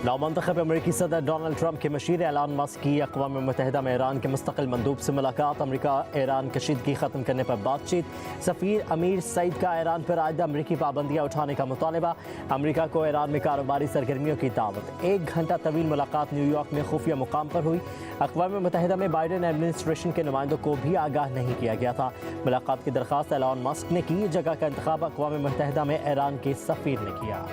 नौमंतखब अमरीकी सदर Donald Trump के मशीर एलान मस्क की अक़वाम मुत्तहिदा में ईरान के मुस्तकिल मंदूब से मुलाकात। अमरीका ईरान कशीदगी ख़त्म करने पर बातचीत। सफ़ीर अमीर सईद का ईरान पर आयदा अमरीकी पाबंदियाँ उठाने का मुतालबा। अमरीका को ईरान में कारोबारी सरगर्मियों की दावत। 1 घंटा तवील मुलाकात न्यूयॉर्क में खुफिया मुकाम पर हुई। अक़वाम मुत्तहिदा में बाइडेन एडमिनिस्ट्रेशन के नुमाइंदों को भी आगाह नहीं किया गया था। मुलाकात की दरख्वास्त एलान मस्क ने की। जगह का इंतखाब अक़वाम मुत्तहिदा में ईरान के सफ़ीर ने किया।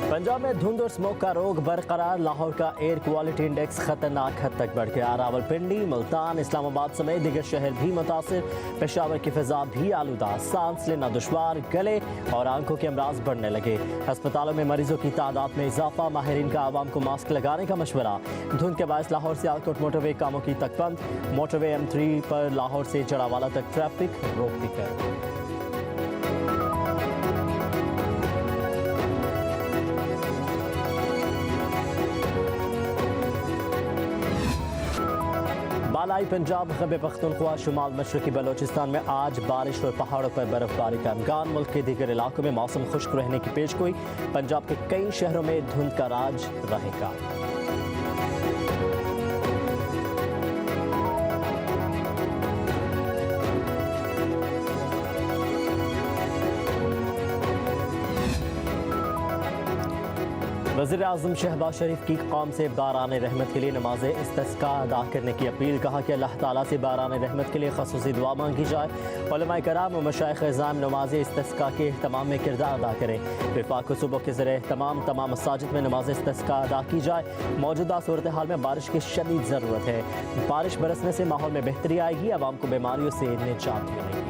पंजाब में धुंध और स्मोक का रोग बरकरार। लाहौर का एयर क्वालिटी इंडेक्स खतरनाक हद तक बढ़ गया। रावलपिंडी, मुल्तान, इस्लामाबाद समेत दीगर शहर भी मुतासिर। पेशावर की फिजा भी आलूदा। सांस लेना दुश्वार, गले और आंखों के अमराज बढ़ने लगे। अस्पतालों में मरीजों की तादाद में इजाफा। माहिरीन का आवाम को मास्क लगाने का मशवरा। धुंध के बायस लाहौर से सियालकोट मोटरवे कामों की तक बंद। मोटरवे M3 पर लाहौर से जड़ावाला तक ट्रैफिक रोक दी गई। बालाई पंजाब, खैबर पख्तूनख्वा, शुमाल मशरकी बलोचिस्तान में आज बारिश और पहाड़ों पर बर्फबारी का इम्कान। मुल्क के दीगर इलाकों में मौसम खुश्क रहने की पेशगोई। पंजाब के कई शहरों में धुंध का राज रहेगा। वज़ीर आज़म शहबाज शरीफ की कौम से बारान रहमत के लिए नमाज इस्तिस्का अदा करने की अपील। कहा कि अल्लाह ताला से बारान रहमत के लिए ख़ुसूसी दुआ मांगी जाए। उलमाए कराम और मशाइख़ इज़ाम नमाज इस्तिस्का के अहतमाम में किरदार अदा करें। विफाक सुबह के ज़रिए तमाम मसाजिद में नमाज इस्तिस्का अदा की जाए। मौजूदा सूरत हाल में बारिश की शदीद ज़रूरत है। बारिश बरसने से माहौल में बेहतरी आएगी। आवाम को बीमारियों से निजात मिलेगी।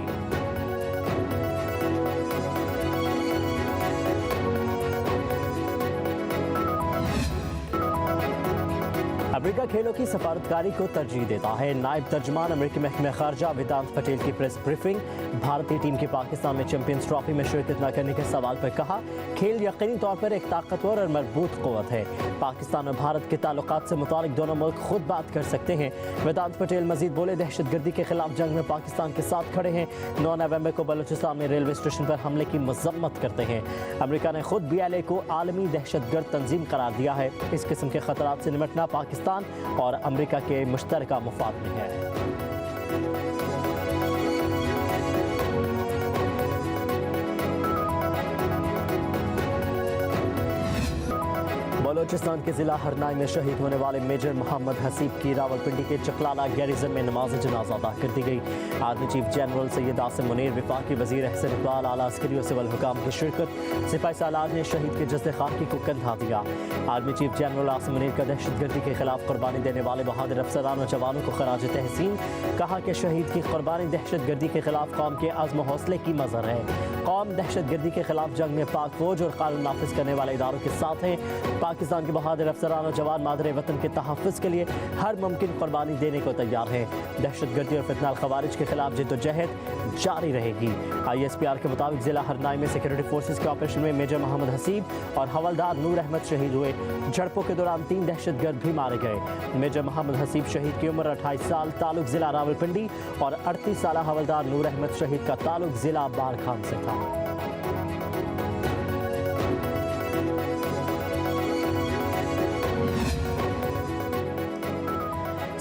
अमेरिका खेलों की सफारतकारी को तरजीह देता है। नायब तर्जमान अमेरिकी महकमे खारजा वेदांत पटेल की प्रेस ब्रीफिंग। भारतीय टीम की पाकिस्तान में चैंपियंस ट्रॉफी में शिरकत न करने के सवाल पर कहा, खेल यकीनी तौर पर एक ताकतवर और मजबूत क़ुव्वत है। पाकिस्तान और भारत के ताल्लुकात से मुतालिक दोनों मुल्क खुद बात कर सकते हैं। वेदांत पटेल मजीद बोले, दहशतगर्दी के खिलाफ जंग में पाकिस्तान के साथ खड़े हैं। 9 नवंबर को बलूचिस्तान में रेलवे स्टेशन पर हमले की मजम्मत करते हैं। अमेरिका ने खुद BLA को आलमी दहशतगर्द तंजीम करार दिया है। इस किस्म के खतरात से निपटना पाकिस्तान और अमेरिका के मुश्तरका मुफाद में है। बलोचिस्तान के जिला हरनाई में शहीद होने वाले मेजर मोहम्मद हसीब की रावलपिंडी के चकलाला गैरिजन में नमाज जनाजा अदा कर दी गई। Army chief general Syed Asim Munir, वफाकी वजीर अहसन इकबाल, आला अस्करी और सिविल हुकाम की शिरकत। सिपाही सालार ने शहीद के जज्बे खाकी को कंधा दिया। Army chief general Asim Munir का दहशतगर्दी के खिलाफ कुर्बानी देने वाले बहादुर अफसरान और जवानों को खराज तहसीन। कहा कि शहीद की कुर्बानी दहशतगर्दी के खिलाफ कौम के अज़्म हौसले की मज़हर है। कौम दहशतगर्दी के खिलाफ जंग में पाक फौज और कानून नाफिज करने वाले इदारों के साथ हैं। पाकिस्तान के बहादुर अफसरान और जवान मादरे वतन के तहफ़्फ़ुज़ के लिए हर मुमकिन कुर्बानी देने को तैयार हैं। दहशतगर्दी और फितनाल खवारिज के खिलाफ जिद्दोजहद जारी रहेगी। ISPR के मुताबिक जिला हरनाई में सिक्योरिटी फोर्सेज के ऑपरेशन में मेजर मोहम्मद हसीब और हवलदार नूर अहमद शहीद हुए। झड़पों के दौरान 3 दहशतगर्द भी मारे गए। मेजर मोहम्मद हसीब शहीद की उम्र 28 साल, ताल्लुक जिला रावलपिंडी, और 38 साल हवलदार नूर अहमद शहीद का ताल्लुक जिला बारखान से था।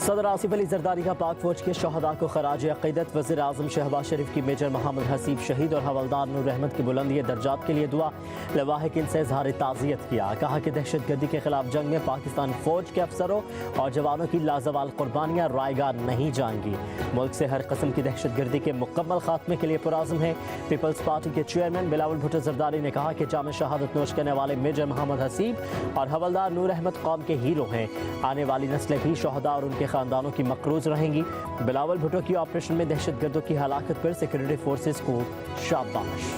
सदर आसिफ अली जरदारी का पाक फौज के शहदा को खराज अक़ीदत। वज़ीर आज़म शहबाज शरीफ की मेजर मोहम्मद हसीब शहीद और हवलदार नूर अहमद की बुलंदी दर्जात के लिए दुआ। लवाहिकीन से इज़हार ताज़ियत किया। कहा कि दहशतगर्दी के खिलाफ जंग में पाकिस्तान फौज के अफसरों और जवानों की लाजवाल कुर्बानियाँ रायगा नहीं जाएंगी। मुल्क से हर कस्म की दहशतगर्दी के मुकम्मल खात्मे के लिए पुराज़म है। पीपल्स पार्टी के चेयरमैन बिलावल भुट्टो जरदारी ने कहा कि जाम शहादत नोश करने वाले मेजर मोहम्मद हसीब और हवलदार नूर अहमद कौम के हीरो हैं। आने वाली नस्लें भी शहदा और उनके खानदानों की मकरूज रहेंगी। बिलावल भुट्टो की ऑपरेशन में दहशतगर्दों की हलाकत पर सिक्योरिटी फोर्सेज को शाबाश।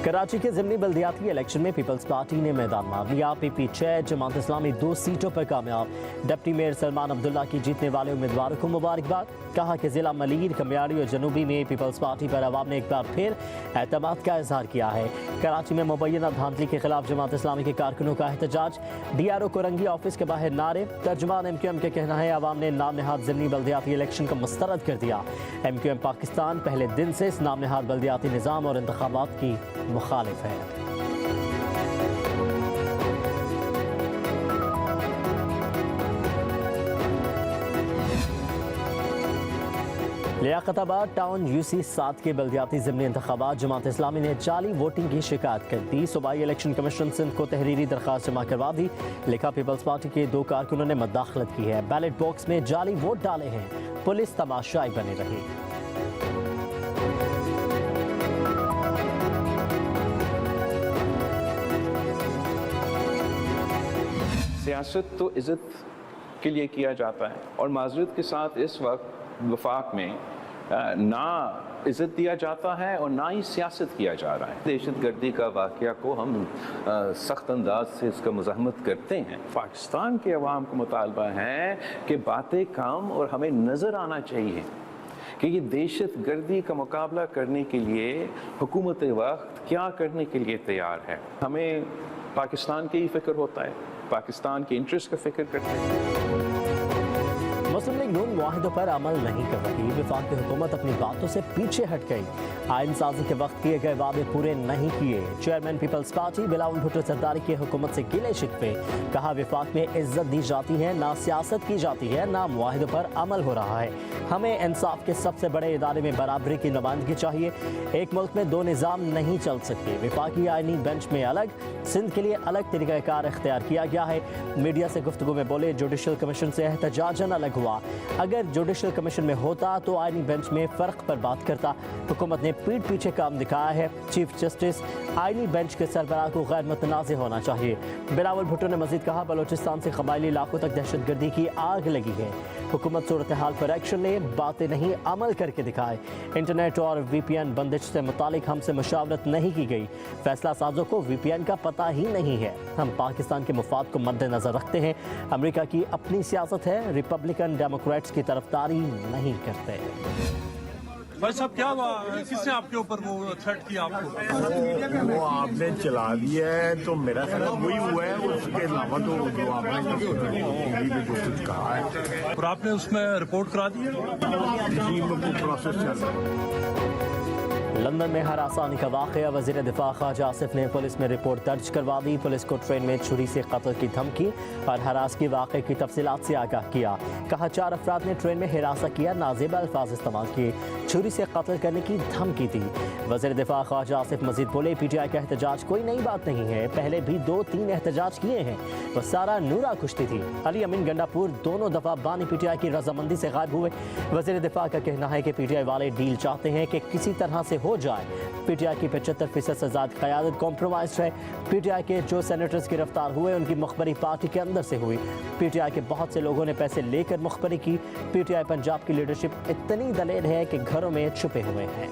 कराची के ज़िमनी बल्दियाती इलेक्शन में पीपल्स पार्टी ने मैदान मार लिया। PP 6 जमात इस्लामी 2 सीटों पर कामयाब। डिप्टी मेयर सलमान अब्दुल्ला की जीतने वाले उम्मीदवारों को मुबारकबाद। कहा कि जिला मलीर, कमियाड़ी और जनूबी में पीपल्स पार्टी पर अवाम ने एक बार फिर एतमाद का इजहार किया है। कराची में मुबैना धांधली के खिलाफ जमात इस्लामी के कारकुनों का एहतजाज, DRO कोरंगी ऑफिस के बाहर नारे। तर्जुमान MQM के कहना है अवाम ने नाम नहाद ज़िमनी बल्दियाती इलेक्शन को मुस्तरद कर दिया। MQM पाकिस्तान पहले दिन से इस नाम नहाद बल्दियाती निज़ाम और इंतखाबात की मुखालिफ है। लियाकताबाद टाउन UC 7 के बल्दियाती ज़िमनी इंतखाबात जमात इस्लामी ने जाली वोटिंग की शिकायत कर दी। सूबाई इलेक्शन कमीशन सिंध को तहरीरी दरख्वास्त जमा करवा दी। लिखा पीपल्स पार्टी के 2 कारकुनों ने मदाखलत की है, बैलेट बॉक्स में जाली वोट डाले हैं, पुलिस तमाशाई बनी रही। सियासत तो इज़्ज़त के लिए किया जाता है और माज़रत के साथ इस वक्त वफाक में ना इज़्ज़त दिया जाता है और ना ही सियासत किया जा रहा है। दहशतगर्दी का वाक़या को हम सख्त अंदाज से इसका मुज़ाहमत करते हैं। पाकिस्तान के अवाम को मुतालबा है कि बातें कम और हमें नज़र आना चाहिए कि ये दहशतगर्दी का मुकाबला करने के लिए हुकूमत वक्त क्या करने के लिए तैयार है। हमें पाकिस्तान की ही फ़िक्र होता है, पाकिस्तान के इंटरेस्ट का फ़िक्र करते हैं। मुस्लिम लीग नून मुआहिदों पर अमल नहीं कर रही। वफाक की हुकूमत अपनी बातों से पीछे हट गई। आइन साजी के वक्त किए गए वादे पूरे नहीं किए। Chairman Peoples Party Bilawal Bhutto Zardari की हुकूमत से गिले शिकवे। कहा वफाक में इज्जत दी जाती है, ना सियासत की जाती है, ना मुआहिदों पर अमल हो रहा है। हमें इंसाफ के सबसे बड़े इदारे में बराबरी की नुमाइंदगी चाहिए। एक मुल्क में 2 निज़ाम नहीं चल सकते। वफाकी आइनी बेंच में अलग, सिंध के लिए अलग तरीक़ाकार इख्तियार किया गया है। मीडिया से गुफ्तगू में बोले जुडिशल कमीशन से एहतजाजन अलग हुआ। अगर जुडिशल कमीशन में होता तो आइनी बेंच में फ़र्क पर बात करता। हुकूमत ने पीठ पीछे काम दिखाया है। चीफ जस्टिस आइनी बेंच के सरबराह को गैर मुतनाज़ होना चाहिए। बिलावल भुट्टो ने मजीद कहा बलोचिस्तान से कबायली इलाकों तक दहशतगर्दी की आग लगी है। हुकूमत सूरत हाल पर एक्शन ले, बातें नहीं अमल करके दिखाए। इंटरनेट और VPN बंदिश से मुतालिक हमसे मुशावरत नहीं की गई। फैसला साजों को VPN का पता ही नहीं है। हम पाकिस्तान के मुफाद को मद्देनजर रखते हैं। अमेरिका की अपनी सियासत है, रिपब्लिकन डेमोक्रेट्स की तरफदारी नहीं करते। भाई साहब क्या हुआ, किसने आपके ऊपर वो थ्रेट किया आपको? वो आपने चला दिया है तो मेरा ख्याल वही हुआ है, उसके अलावा तो जो आपने जो कुछ कहा है। और आपने उसमें रिपोर्ट करा दी है? प्रोसेस चल रहा है। लंदन में हरासानी का वाक़या, वज़ीर दिफा ख्वाजा आसिफ ने पुलिस में रिपोर्ट दर्ज करवा दी। पुलिस को ट्रेन में छुरी से कत्ल की धमकी और हरास के वाक़े की तफसीलात से आगाह किया। कहा 4 अफराद ने ट्रेन में हिरासा किया, नाज़ेब अल्फाज इस्तेमाल किए, छुरी से कत्ल करने की धमकी दी। वज़ीर दिफा ख्वाजा आसिफ मजीद बोले PTI का एहतजाज कोई नई बात नहीं है, पहले भी 2-3 एहतजाज किए हैं। वो सारा नूरा कुश्ती थी। अली अमीन गंडापुर दोनों दफ़ा बानी PTI की रजामंदी से गायब हुए। वज़ीर दिफा का कहना है कि PTI वाले डील चाहते हैं कि किसी तरह से हो जाए। PTI की 75% से ज़्यादा क़यादत कॉम्प्रोमाइज़ है। PTI के जो सेनेटर्स गिरफ्तार हुए उनकी मुखबरी पार्टी के अंदर से हुई। PTI के बहुत से लोगों ने पैसे लेकर मुखबरी की। PTI पंजाब की लीडरशिप इतनी दलेर है कि घरों में छुपे हुए हैं।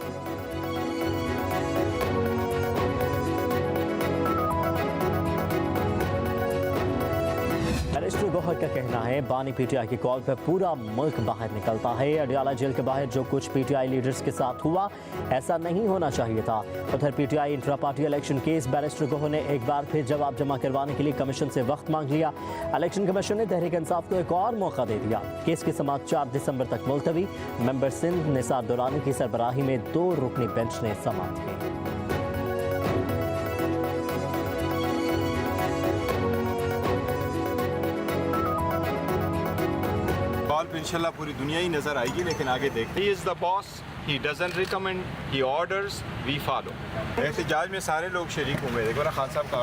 बैरिस्टर गौहर का कहना है बानी PTI की कॉल पर पूरा मुल्क बाहर निकलता है। अडियाला जेल के बाहर जो कुछ PTI लीडर्स के साथ हुआ ऐसा नहीं होना चाहिए था। उधर PTI intra party election case, barrister Gohar ने एक बार फिर जवाब जमा करवाने के लिए कमीशन से वक्त मांग लिया। इलेक्शन कमीशन ने तहरीक इंसाफ को एक और मौका दे दिया। केस की समाअत 4 दिसंबर तक मुलतवी। मेंबर सिंध निसार दुरानी की सरबराही में 2 रुकनी बेंच ने समाअत की। इंशाल्लाह पूरी दुनिया ही नजर आएगी, लेकिन आगे देखते। He is the boss, he doesn't recommend, he orders, we follow। एहतजाज में सारे लोग शरीक हुए। देखो ना खान साहब का